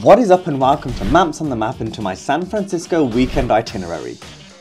What is up and welcome to Maps on the Map and to my San Francisco weekend itinerary.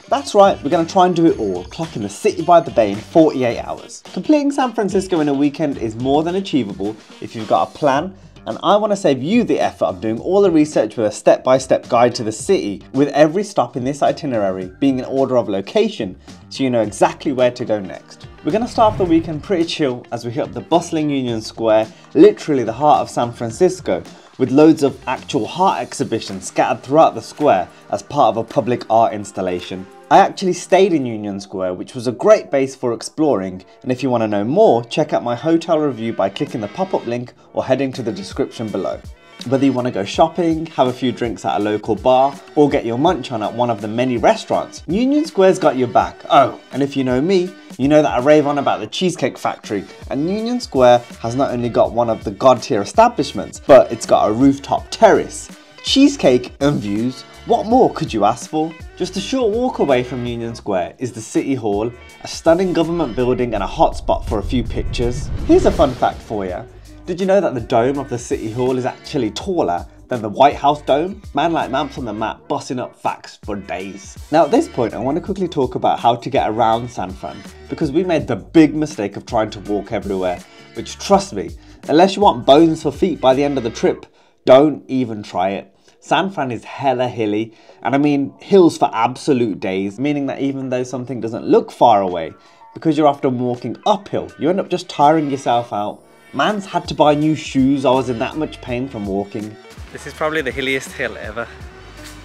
That's right, we're going to try and do it all, clocking the city by the bay in 48 hours. Completing San Francisco in a weekend is more than achievable if you've got a plan, and I want to save you the effort of doing all the research with a step-by-step guide to the city, with every stop in this itinerary being in order of location so you know exactly where to go next. We're going to start off the weekend pretty chill as we hit up the bustling Union Square, literally the heart of San Francisco, with loads of actual art exhibitions scattered throughout the square as part of a public art installation. I actually stayed in Union Square, which was a great base for exploring, and if you want to know more, check out my hotel review by clicking the pop-up link or heading to the description below. Whether you want to go shopping, have a few drinks at a local bar, or get your munch on at one of the many restaurants, Union Square's got your back. Oh, and if you know me, you know that I rave on about the Cheesecake Factory, and Union Square has not only got one of the god tier establishments, but it's got a rooftop terrace. Cheesecake and views, what more could you ask for? Just a short walk away from Union Square is the City Hall, a stunning government building and a hot spot for a few pictures. Here's a fun fact for you. Did you know that the dome of the City Hall is actually taller than the White House dome? Man like Maps on the Map busting up facts for days. Now at this point I want to quickly talk about how to get around San Fran, because we made the big mistake of trying to walk everywhere, which trust me, unless you want bones for feet by the end of the trip, don't even try it. San Fran is hella hilly, and I mean hills for absolute days, meaning that even though something doesn't look far away, because you're often walking uphill, you end up just tiring yourself out. Man's had to buy new shoes, I was in that much pain from walking. This is probably the hilliest hill ever.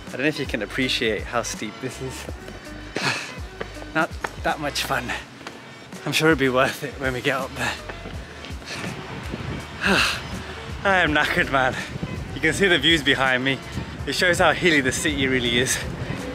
I don't know if you can appreciate how steep this is. Not that much fun. I'm sure it'll be worth it when we get up there. I am knackered, man. You can see the views behind me. It shows how hilly the city really is.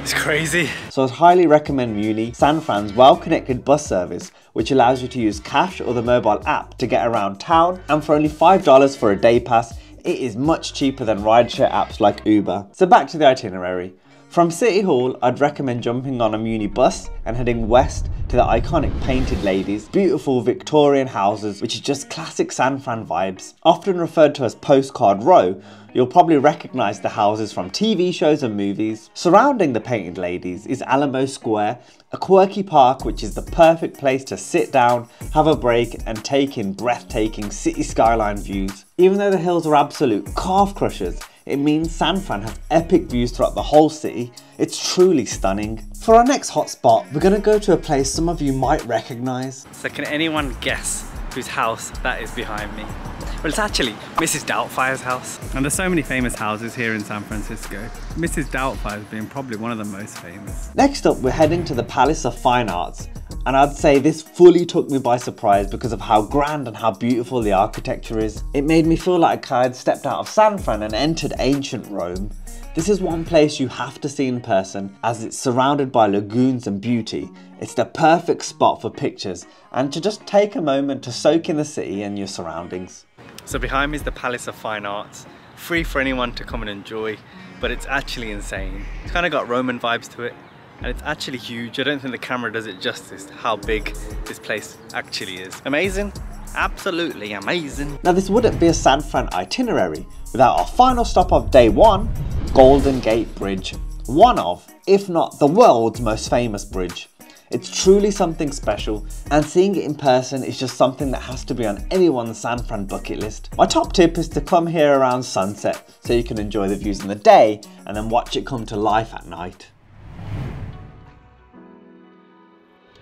It's crazy. So I'd highly recommend Muni, San Fran's well-connected bus service, which allows you to use cash or the mobile app to get around town, and for only $5 for a day pass, it is much cheaper than rideshare apps like Uber. So back to the itinerary. From City Hall, I'd recommend jumping on a Muni bus and heading west to the iconic Painted Ladies, beautiful Victorian houses, which is just classic San Fran vibes. Often referred to as Postcard Row, you'll probably recognise the houses from TV shows and movies. Surrounding the Painted Ladies is Alamo Square, a quirky park which is the perfect place to sit down, have a break and take in breathtaking city skyline views. Even though the hills are absolute calf crushers, it means San Fran has epic views throughout the whole city. It's truly stunning. For our next hotspot, we're going to go to a place some of you might recognise. So can anyone guess whose house that is behind me? Well, it's actually Mrs. Doubtfire's house. And there's so many famous houses here in San Francisco, Mrs. Doubtfire's being probably one of the most famous. Next up, we're heading to the Palace of Fine Arts. And I'd say this fully took me by surprise because of how grand and how beautiful the architecture is. It made me feel like I had stepped out of San Fran and entered ancient Rome. This is one place you have to see in person, as it's surrounded by lagoons and beauty. It's the perfect spot for pictures and to just take a moment to soak in the city and your surroundings. So behind me is the Palace of Fine Arts, free for anyone to come and enjoy, but it's actually insane. It's kind of got Roman vibes to it. And it's actually huge. I don't think the camera does it justice how big this place actually is. Amazing, absolutely amazing. Now this wouldn't be a San Fran itinerary without our final stop of day one, Golden Gate Bridge. One of, if not the world's most famous bridge. It's truly something special, and seeing it in person is just something that has to be on anyone's San Fran bucket list. My top tip is to come here around sunset so you can enjoy the views in the day and then watch it come to life at night.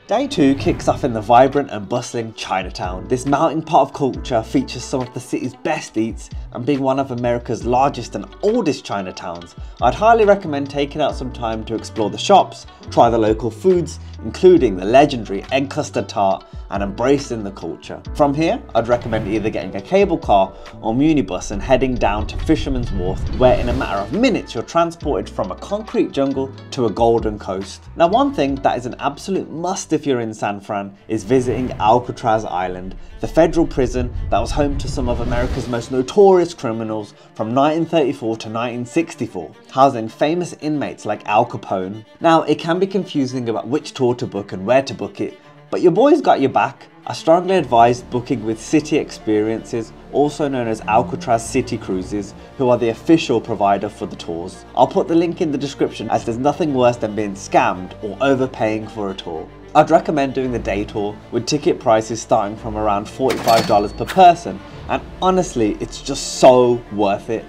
Day 2 kicks off in the vibrant and bustling Chinatown. This melting pot of culture features some of the city's best eats, and being one of America's largest and oldest Chinatowns, I'd highly recommend taking out some time to explore the shops, try the local foods, including the legendary egg custard tart, and embracing the culture. From here, I'd recommend either getting a cable car or minibus and heading down to Fisherman's Wharf, where in a matter of minutes you're transported from a concrete jungle to a golden coast. Now one thing that is an absolute must if you're in San Fran is visiting Alcatraz Island, the federal prison that was home to some of America's most notorious criminals from 1934 to 1964, housing famous inmates like Al Capone. Now it can be confusing about which tour to book and where to book it, But your boy's got your back. I strongly advise booking with City Experiences, also known as Alcatraz City Cruises, who are the official provider for the tours. I'll put the link in the description, as there's nothing worse than being scammed or overpaying for a tour. I'd recommend doing the day tour, with ticket prices starting from around $45 per person, and honestly, it's just so worth it.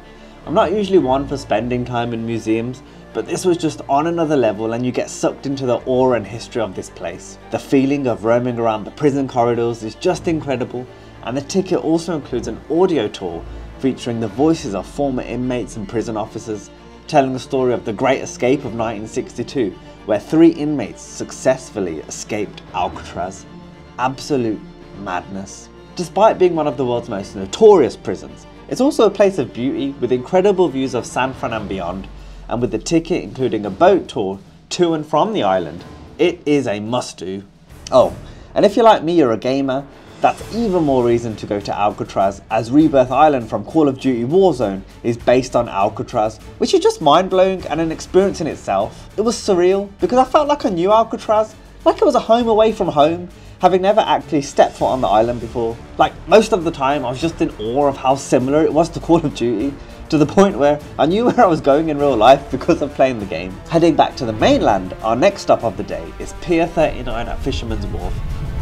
I'm not usually one for spending time in museums, but this was just on another level, and you get sucked into the awe and history of this place. The feeling of roaming around the prison corridors is just incredible, and the ticket also includes an audio tour featuring the voices of former inmates and prison officers, telling the story of the Great Escape of 1962, where 3 inmates successfully escaped Alcatraz. Absolute madness. Despite being one of the world's most notorious prisons, it's also a place of beauty with incredible views of San Fran and beyond, and with the ticket including a boat tour to and from the island, it is a must-do. Oh, and if you're like me, you're a gamer, that's even more reason to go to Alcatraz, as Rebirth Island from Call of Duty Warzone is based on Alcatraz, which is just mind-blowing and an experience in itself. It was surreal because I felt like I knew Alcatraz, like it was a home away from home, having never actually stepped foot on the island before. Like most of the time I was just in awe of how similar it was to Call of Duty, to the point where I knew where I was going in real life because of playing the game. Heading back to the mainland, our next stop of the day is Pier 39 at Fisherman's Wharf,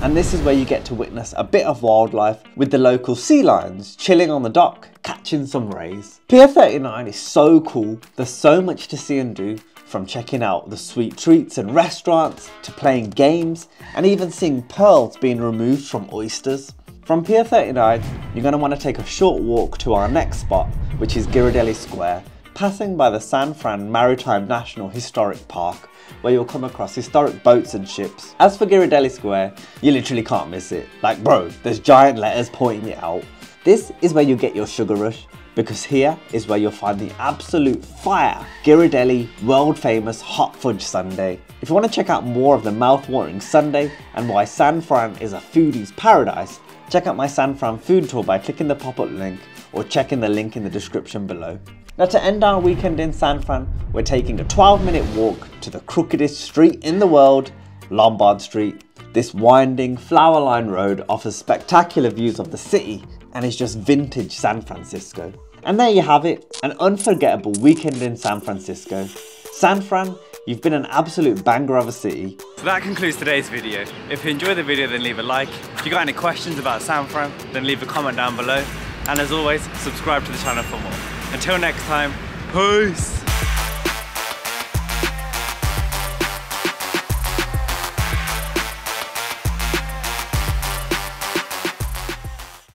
and this is where you get to witness a bit of wildlife with the local sea lions chilling on the dock, catching some rays. Pier 39 is so cool, there's so much to see and do, from checking out the sweet treats and restaurants, to playing games, and even seeing pearls being removed from oysters. From Pier 39, you're going to want to take a short walk to our next spot, which is Ghirardelli Square, passing by the San Fran Maritime National Historic Park, where you'll come across historic boats and ships. As for Ghirardelli Square, you literally can't miss it. Like bro, there's giant letters pointing it out. This is where you get your sugar rush, because here is where you'll find the absolute fire Ghirardelli world famous hot fudge sundae. If you want to check out more of the mouth-watering sundae and why San Fran is a foodie's paradise, check out my San Fran food tour by clicking the pop-up link or checking the link in the description below. Now, to end our weekend in San Fran, we're taking a 12-minute walk to the crookedest street in the world, Lombard Street. This winding, flower-lined road offers spectacular views of the city and is just vintage San Francisco. And there you have it, an unforgettable weekend in San Francisco. San Fran, you've been an absolute banger of a city. So that concludes today's video. If you enjoyed the video, then leave a like. If you got any questions about San Fran, then leave a comment down below. And as always, subscribe to the channel for more. Until next time, peace!